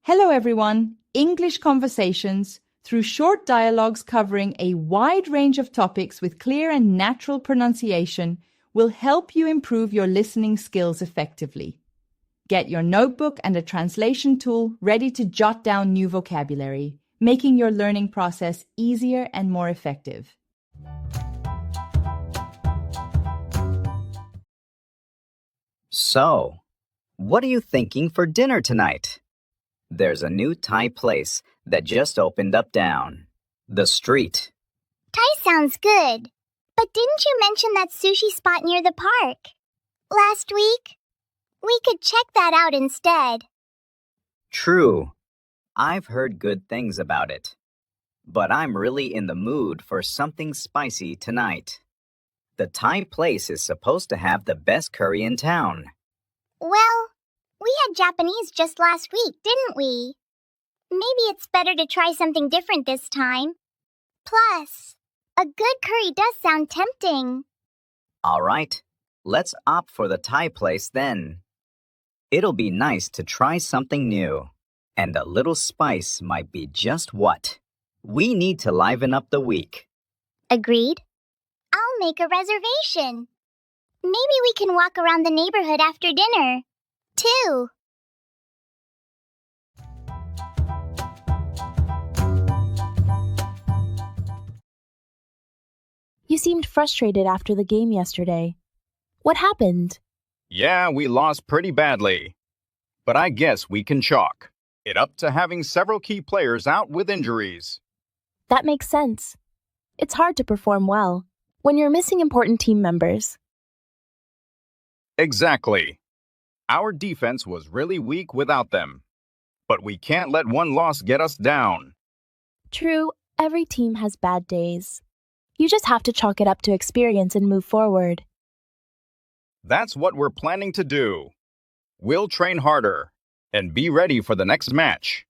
Hello everyone, English conversations through short dialogues covering a wide range of topics with clear and natural pronunciation will help you improve your listening skills effectively. Get your notebook and a translation tool ready to jot down new vocabulary, making your learning process easier and more effective. So, what are you thinking for dinner tonight? There's a new Thai place that just opened up down the street. Thai sounds good. But didn't you mention that sushi spot near the park last week? We could check that out instead. True. I've heard good things about it. But I'm really in the mood for something spicy tonight. The Thai place is supposed to have the best curry in town. Well, we had Japanese just last week, didn't we? Maybe it's better to try something different this time. Plus, a good curry does sound tempting. All right, let's opt for the Thai place then. It'll be nice to try something new, and a little spice might be just what we need to liven up the week. Agreed. I'll make a reservation. Maybe we can walk around the neighborhood after dinner, too. You seemed frustrated after the game yesterday. What happened? Yeah, we lost pretty badly. But I guess we can chalk it up to having several key players out with injuries. That makes sense. It's hard to perform well when you're missing important team members. Exactly. Our defense was really weak without them. But we can't let one loss get us down. True, every team has bad days. You just have to chalk it up to experience and move forward. That's what we're planning to do. We'll train harder and be ready for the next match.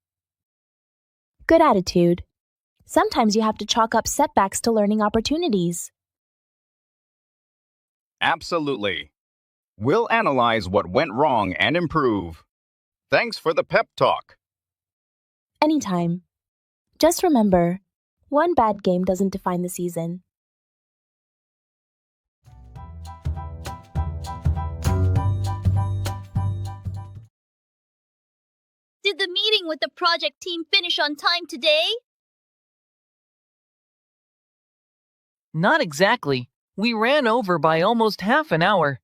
Good attitude. Sometimes you have to chalk up setbacks to learning opportunities. Absolutely. We'll analyze what went wrong and improve. Thanks for the pep talk. Anytime. Just remember, one bad game doesn't define the season. Did the meeting with the project team finish on time today? Not exactly. We ran over by almost half an hour.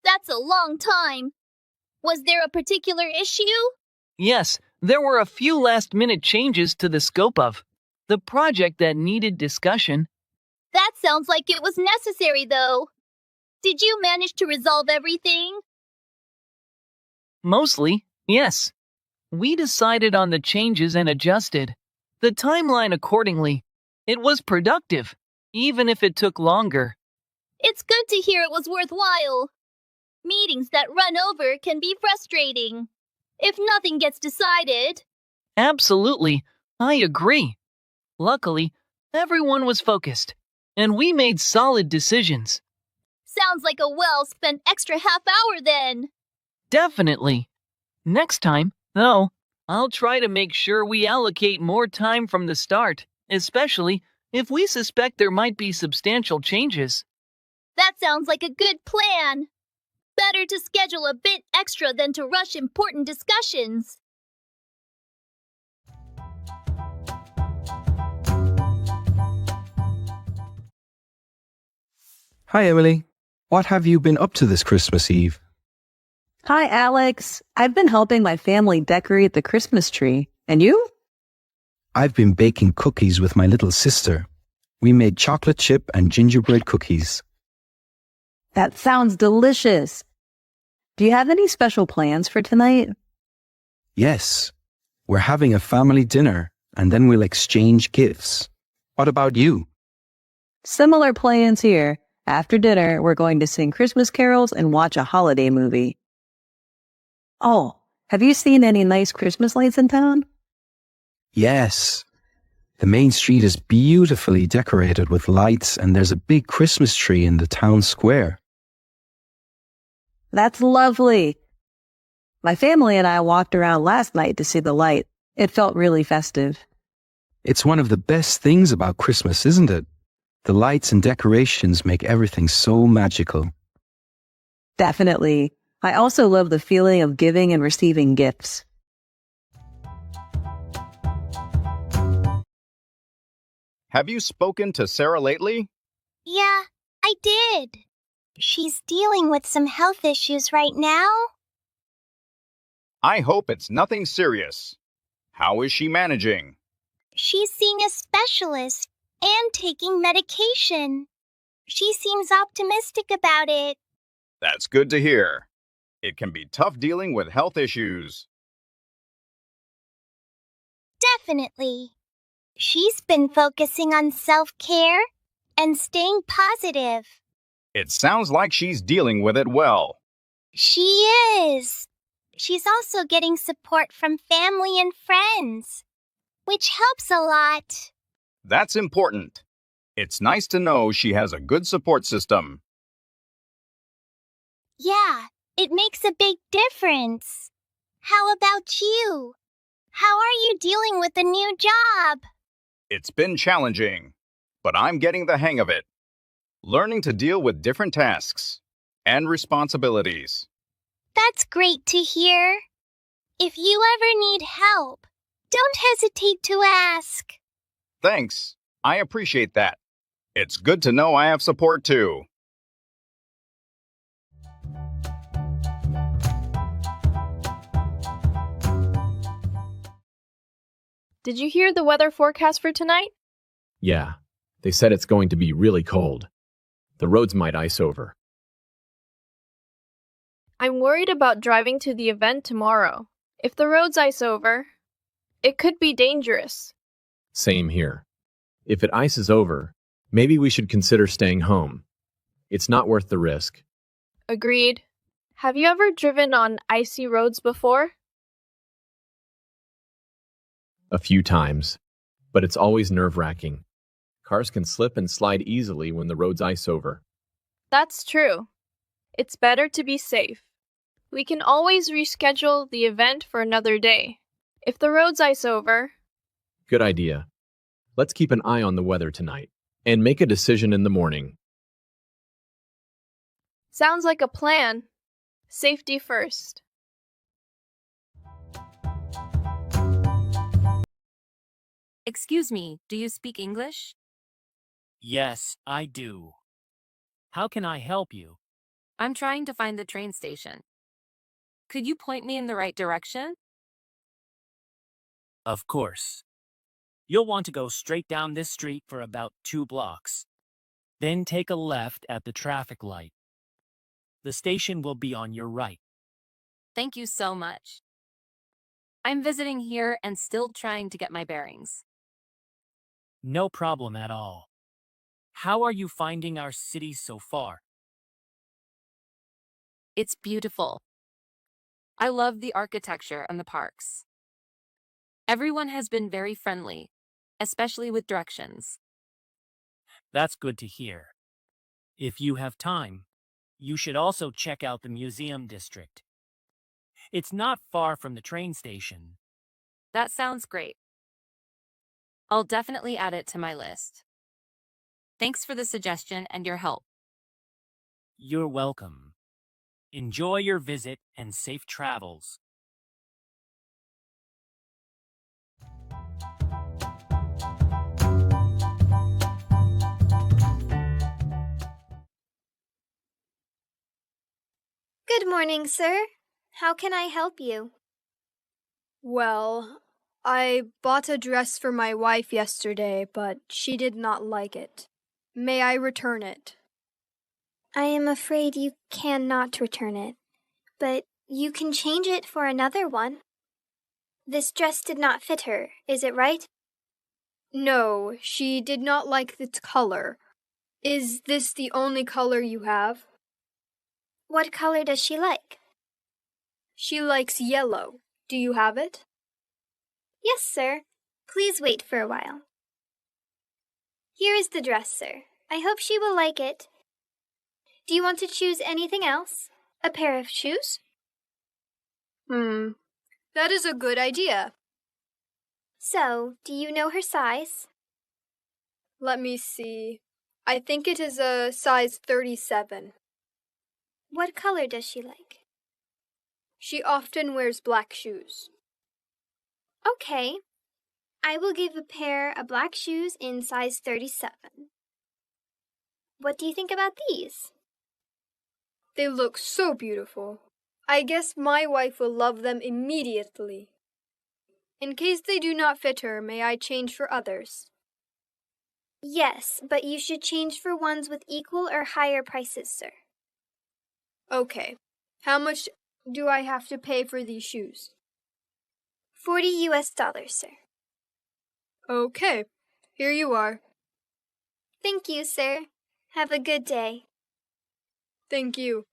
That's a long time. Was there a particular issue? Yes, there were a few last-minute changes to the scope of the project that needed discussion. That sounds like it was necessary, though. Did you manage to resolve everything? Mostly, yes. We decided on the changes and adjusted the timeline accordingly. It was productive, even if it took longer. It's good to hear it was worthwhile. Meetings that run over can be frustrating if nothing gets decided. Absolutely, I agree. Luckily, everyone was focused, and we made solid decisions. Sounds like a well-spent extra half hour then. Definitely. Next time, though, I'll try to make sure we allocate more time from the start, especially if we suspect there might be substantial changes. That sounds like a good plan. Better to schedule a bit extra than to rush important discussions. Hi, Emily. What have you been up to this Christmas Eve? Hi, Alex. I've been helping my family decorate the Christmas tree. And you? I've been baking cookies with my little sister. We made chocolate chip and gingerbread cookies. That sounds delicious. Do you have any special plans for tonight? Yes. We're having a family dinner, and then we'll exchange gifts. What about you? Similar plans here. After dinner, we're going to sing Christmas carols and watch a holiday movie. Oh, have you seen any nice Christmas lights in town? Yes. The main street is beautifully decorated with lights, and there's a big Christmas tree in the town square. That's lovely. My family and I walked around last night to see the light. It felt really festive. It's one of the best things about Christmas, isn't it? The lights and decorations make everything so magical. Definitely. I also love the feeling of giving and receiving gifts. Have you spoken to Sarah lately? Yeah, I did. She's dealing with some health issues right now. I hope it's nothing serious. How is she managing? She's seeing a specialist and taking medication. She seems optimistic about it. That's good to hear. It can be tough dealing with health issues. Definitely. She's been focusing on self-care and staying positive. It sounds like she's dealing with it well. She is. She's also getting support from family and friends, which helps a lot. That's important. It's nice to know she has a good support system. Yeah, it makes a big difference. How about you? How are you dealing with the new job? It's been challenging, but I'm getting the hang of it. Learning to deal with different tasks and responsibilities. That's great to hear. If you ever need help, don't hesitate to ask. Thanks. I appreciate that. It's good to know I have support too. Did you hear the weather forecast for tonight? Yeah, they said it's going to be really cold. The roads might ice over. I'm worried about driving to the event tomorrow. If the roads ice over, it could be dangerous. Same here. If it ices over, maybe we should consider staying home. It's not worth the risk. Agreed. Have you ever driven on icy roads before? A few times, but it's always nerve-wracking. Cars can slip and slide easily when the roads ice over. That's true. It's better to be safe. We can always reschedule the event for another day. If the roads ice over... Good idea. Let's keep an eye on the weather tonight and make a decision in the morning. Sounds like a plan. Safety first. Excuse me, do you speak English? Yes, I do. How can I help you? I'm trying to find the train station. Could you point me in the right direction? Of course. You'll want to go straight down this street for about 2 blocks. Then take a left at the traffic light. The station will be on your right. Thank you so much. I'm visiting here and still trying to get my bearings. No problem at all. How are you finding our city so far? It's beautiful. I love the architecture and the parks. Everyone has been very friendly, especially with directions. That's good to hear. If you have time, you should also check out the museum district. It's not far from the train station. That sounds great. I'll definitely add it to my list. Thanks for the suggestion and your help. You're welcome. Enjoy your visit and safe travels. Good morning, sir. How can I help you? Well, I bought a dress for my wife yesterday, but she did not like it. May I return it? I am afraid you cannot return it, but you can change it for another one. This dress did not fit her, is it right? No, she did not like its color. Is this the only color you have? What color does she like? She likes yellow. Do you have it? Yes, sir. Please wait for a while. Here is the dress, sir. I hope she will like it. Do you want to choose anything else? A pair of shoes? That is a good idea. So, do you know her size? Let me see. I think it is a size 37. What color does she like? She often wears black shoes. Okay. I will give a pair of black shoes in size 37. What do you think about these? They look so beautiful. I guess my wife will love them immediately. In case they do not fit her, may I change for others? Yes, but you should change for ones with equal or higher prices, sir. Okay. How much do I have to pay for these shoes? $40, sir. Okay. Here you are. Thank you, sir. Have a good day. Thank you.